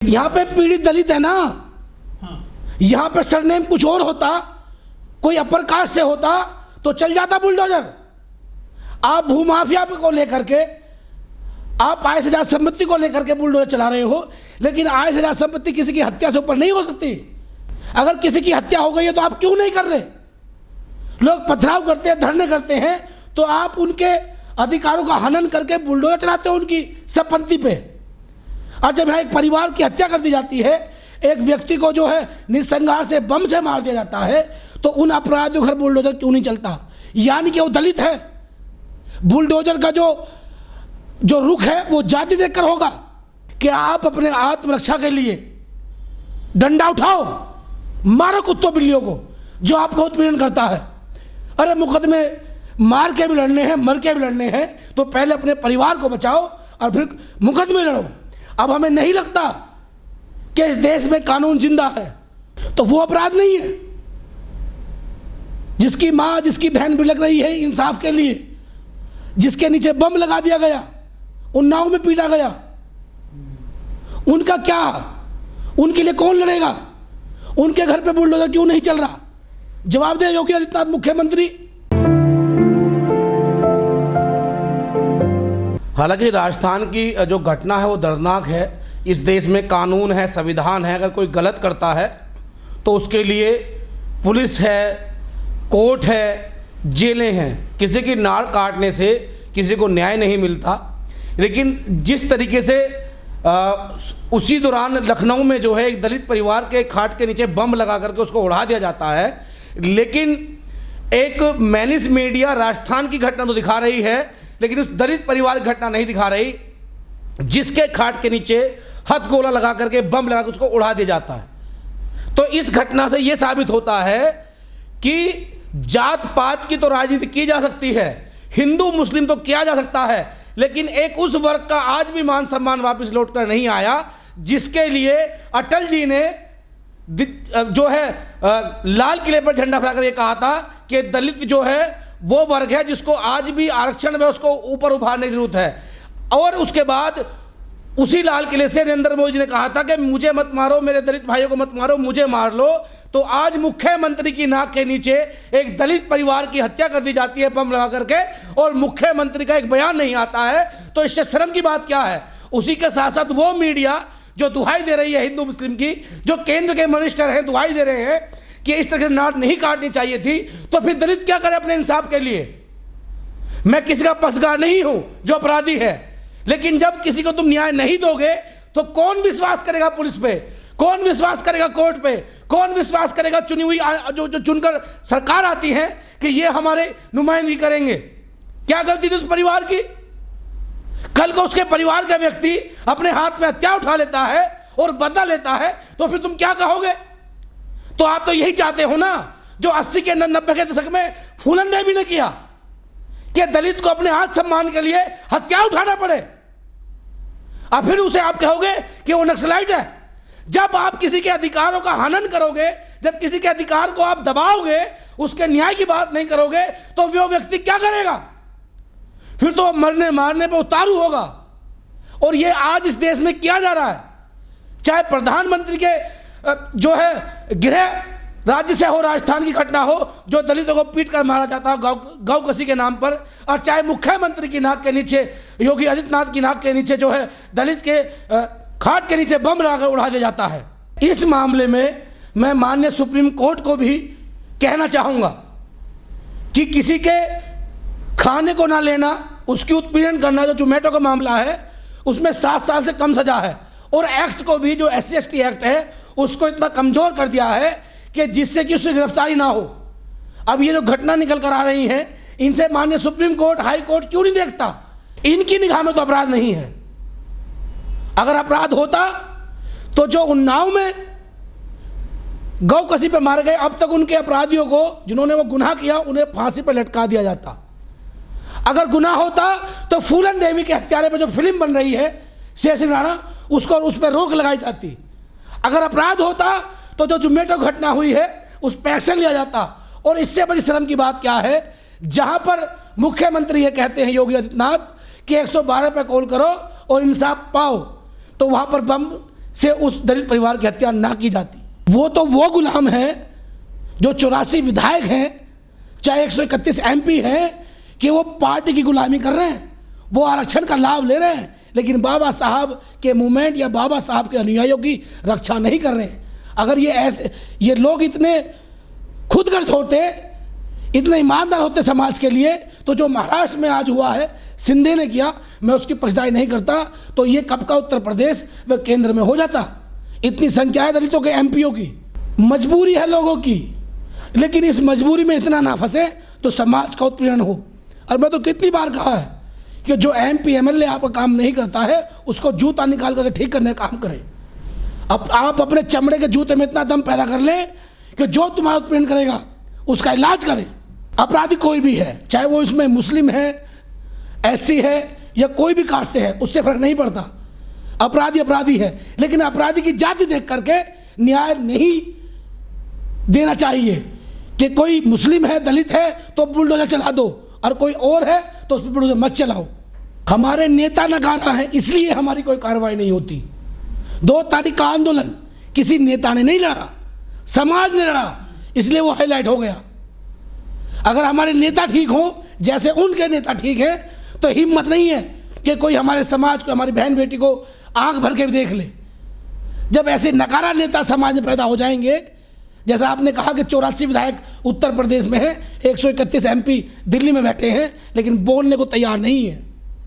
यहाँ पे पीड़ित दलित है ना, यहाँ पे सरनेम कुछ और होता, कोई अपर कास्ट से होता तो चल जाता बुलडोजर। आप भूमाफिया को लेकर के, आप आय से ज्यादा संपत्ति को लेकर के बुलडोजर चला रहे हो, लेकिन आय से ज्यादा संपत्ति किसी की हत्या से ऊपर नहीं हो सकती। अगर किसी की हत्या हो गई है तो आप क्यों नहीं कर रहे? लोग पथराव करते हैं, धरने करते हैं, तो आप उनके अधिकारों का हनन करके बुलडोजर चलाते हो उनकी संपत्ति पे। और जब यहाँ एक परिवार की हत्या कर दी जाती है, एक व्यक्ति को जो है निसंगार से बम से मार दिया जाता है, तो उन अपराधियों घर बुलडोजर क्यों नहीं चलता? यानी कि वो दलित है। बुलडोजर का जो रुख है वो जाति देखकर होगा कि आप अपने आत्मरक्षा के लिए डंडा उठाओ, मारो कुत्तों बिल्लियों को जो आपको उत्पीड़न करता है। अरे मुकदमे मार के भी लड़ने हैं, मर के भी लड़ने हैं, तो पहले अपने परिवार को बचाओ और फिर मुकदमे लड़ो। अब हमें नहीं लगता कि इस देश में कानून जिंदा है, तो वो अपराध नहीं है। जिसकी माँ, जिसकी बहन बिलख रही है इंसाफ के लिए, जिसके नीचे बम लगा दिया गया, उन्नाव में पीटा गया, उनका क्या? उनके लिए कौन लड़ेगा? उनके घर पे बुलडोजर क्यों नहीं चल रहा? जवाब दे योगी आदित्यनाथ मुख्यमंत्री। हालांकि राजस्थान की जो घटना है वो दर्दनाक है। इस देश में कानून है, संविधान है। अगर कोई गलत करता है तो उसके लिए पुलिस है, कोर्ट है, जेलें हैं। किसी की नाड़ काटने से किसी को न्याय नहीं मिलता। लेकिन जिस तरीके से उसी दौरान लखनऊ में जो है एक दलित परिवार के खाट के नीचे बम लगा करके उसको उड़ा दिया जाता है, लेकिन एक मैनिस मीडिया राजस्थान की घटना तो दिखा रही है, लेकिन उस दलित परिवार की घटना नहीं दिखा रही जिसके खाट के नीचे हथगोला लगा करके बम लगा कर उसको उड़ा दिया जाता है। तो इस घटना से यह साबित होता है कि जात पात की तो राजनीति की जा सकती है, हिंदू मुस्लिम तो किया जा सकता है, लेकिन एक उस वर्ग का आज भी मान सम्मान वापस लौट कर नहीं आया जिसके लिए अटल जी ने जो है लाल किले पर झंडा फहराकर ये कहा था कि दलित जो है वो वर्ग है जिसको आज भी आरक्षण में उसको ऊपर उभारने की जरूरत है। और उसके बाद उसी लाल किले से नरेंद्र मोदी जी ने कहा था कि मुझे मत मारो, मेरे दलित भाइयों को मत मारो, मुझे मार लो। तो आज मुख्यमंत्री की नाक के नीचे एक दलित परिवार की हत्या कर दी जाती है बम लगा करके, और मुख्यमंत्री का एक बयान नहीं आता है। तो इससे शर्म की बात क्या है? उसी के साथ साथ वो मीडिया जो दुहाई दे रही है हिंदू मुस्लिम की, जो केंद्र के मिनिस्टर हैं दुहाई दे रहे हैं कि इस तरह से नाट नहीं काटनी चाहिए थी, तो फिर दलित क्या करे अपने इंसाफ के लिए? मैं किसी का पक्षकार नहीं हूं जो अपराधी है, लेकिन जब किसी को तुम न्याय नहीं दोगे तो कौन विश्वास करेगा पुलिस पे? कौन विश्वास करेगा कोर्ट पे? कौन विश्वास करेगा चुनी हुई जो चुनकर सरकार आती है कि ये हमारे नुमाइंदगी करेंगे? क्या गलती थी उस परिवार की? कल को उसके परिवार का व्यक्ति अपने हाथ में हथियार उठा लेता है और बदला लेता है, तो फिर तुम क्या कहोगे? तो आप तो यही चाहते हो ना जो 80 के 90 के दशक में फूलन देवी ने किया कि दलित को अपने हाथ सम्मान के लिए हथियार उठाना पड़े, और फिर उसे आप कहोगे कि वो नक्सलाइट है। जब आप किसी के अधिकारों का हनन करोगे, जब किसी के अधिकार को आप दबाओगे, उसके न्याय की बात नहीं करोगे, तो वो व्यक्ति क्या करेगा? फिर तो मरने मारने पे उतारू होगा। और ये आज इस देश में किया जा रहा है, चाहे प्रधानमंत्री के जो है गृह राज्य से हो, राजस्थान की घटना हो जो दलितों को पीट कर मारा जाता हो गौ कसी के नाम पर, और चाहे मुख्यमंत्री की नाक के नीचे, योगी आदित्यनाथ की नाक के नीचे जो है दलित के खाट के नीचे बम लगाकर उड़ा दिया जाता है। इस मामले में मैं माननीय सुप्रीम कोर्ट को भी कहना चाहूँगा कि किसी के खाने को ना लेना, उसकी उत्पीड़न करना, जो जोमेटो का मामला है उसमें 7 साल से कम सजा है, और एक्ट को भी जो SC/ST एक्ट है उसको इतना कमज़ोर कर दिया है कि जिससे कि उससे गिरफ्तारी ना हो। अब ये जो घटना निकल कर आ रही हैं, इनसे माननीय सुप्रीम कोर्ट, हाई कोर्ट क्यों नहीं देखता? इनकी निगाह में तो अपराध नहीं है। अगर अपराध होता तो जो उन्नाव में गौ कसी पे मारे गए, अब तक उनके अपराधियों को, जिन्होंने वो गुनाह किया, उन्हें फांसी पर लटका दिया जाता। अगर गुनाह होता तो फूलन देवी के हत्यारे पर जो फिल्म बन रही है शेर सिंह राणा, उसको उस पर रोक लगाई जाती। अगर अपराध होता तो जो जोमेटो घटना हुई है उस पर एक्शन लिया जाता। और इससे बड़ी शर्म की बात क्या है, जहां पर मुख्यमंत्री ये कहते हैं योगी आदित्यनाथ कि 112 पे कॉल करो और इंसाफ पाओ, तो वहां पर बम से उस दलित परिवार की हत्या ना की जाती। वो तो वो गुलाम हैं जो 84 विधायक हैं, चाहे 131 MP हैं, कि वो पार्टी की गुलामी कर रहे हैं, वो आरक्षण का लाभ ले रहे हैं, लेकिन बाबा साहब के मूवमेंट या बाबा साहब के अनुयायियों की रक्षा नहीं कर रहे हैं। अगर ये लोग इतने खुदगर्ज होते, इतने ईमानदार होते समाज के लिए, तो जो महाराष्ट्र में आज हुआ है, शिंदे ने किया, मैं उसकी पक्षदारी नहीं करता, तो ये कब का उत्तर प्रदेश व केंद्र में हो जाता। इतनी संख्या है दलितों के MPओं की, मजबूरी है लोगों की, लेकिन इस मजबूरी में इतना ना फंसे तो समाज का उत्पीड़न हो। और मैं तो कितनी बार कहा है कि जो MP MLA आपका काम नहीं करता है, उसको जूता निकाल करके ठीक करने का काम करें। अब आप अपने चमड़े के जूते में इतना दम पैदा कर लें कि जो तुम्हारा उत्पीड़न करेगा उसका इलाज करें। अपराधी कोई भी है, चाहे वो इसमें मुस्लिम है, SC है, या कोई भी कास्ट से है, उससे फर्क नहीं पड़ता। अपराधी अपराधी है, लेकिन अपराधी की जाति देख करके न्याय नहीं देना चाहिए कि कोई मुस्लिम है, दलित है तो बुलडोजर चला दो, और कोई और है तो उस पर बुलडोजर मत चलाओ। हमारे नेता नकारा है, इसलिए हमारी कोई कार्रवाई नहीं होती। 2 तारीख का आंदोलन किसी नेता ने नहीं लड़ा, समाज ने लड़ा, इसलिए वो हाईलाइट हो गया। अगर हमारे नेता ठीक हों, जैसे उनके नेता ठीक हैं, तो हिम्मत नहीं है कि कोई हमारे समाज को, हमारी बहन बेटी को आंख भर के भी देख ले। जब ऐसे नकारा नेता समाज में पैदा हो जाएंगे, जैसा आपने कहा कि 84 विधायक उत्तर प्रदेश में हैं, 131 MP दिल्ली में बैठे हैं, लेकिन बोलने को तैयार नहीं है।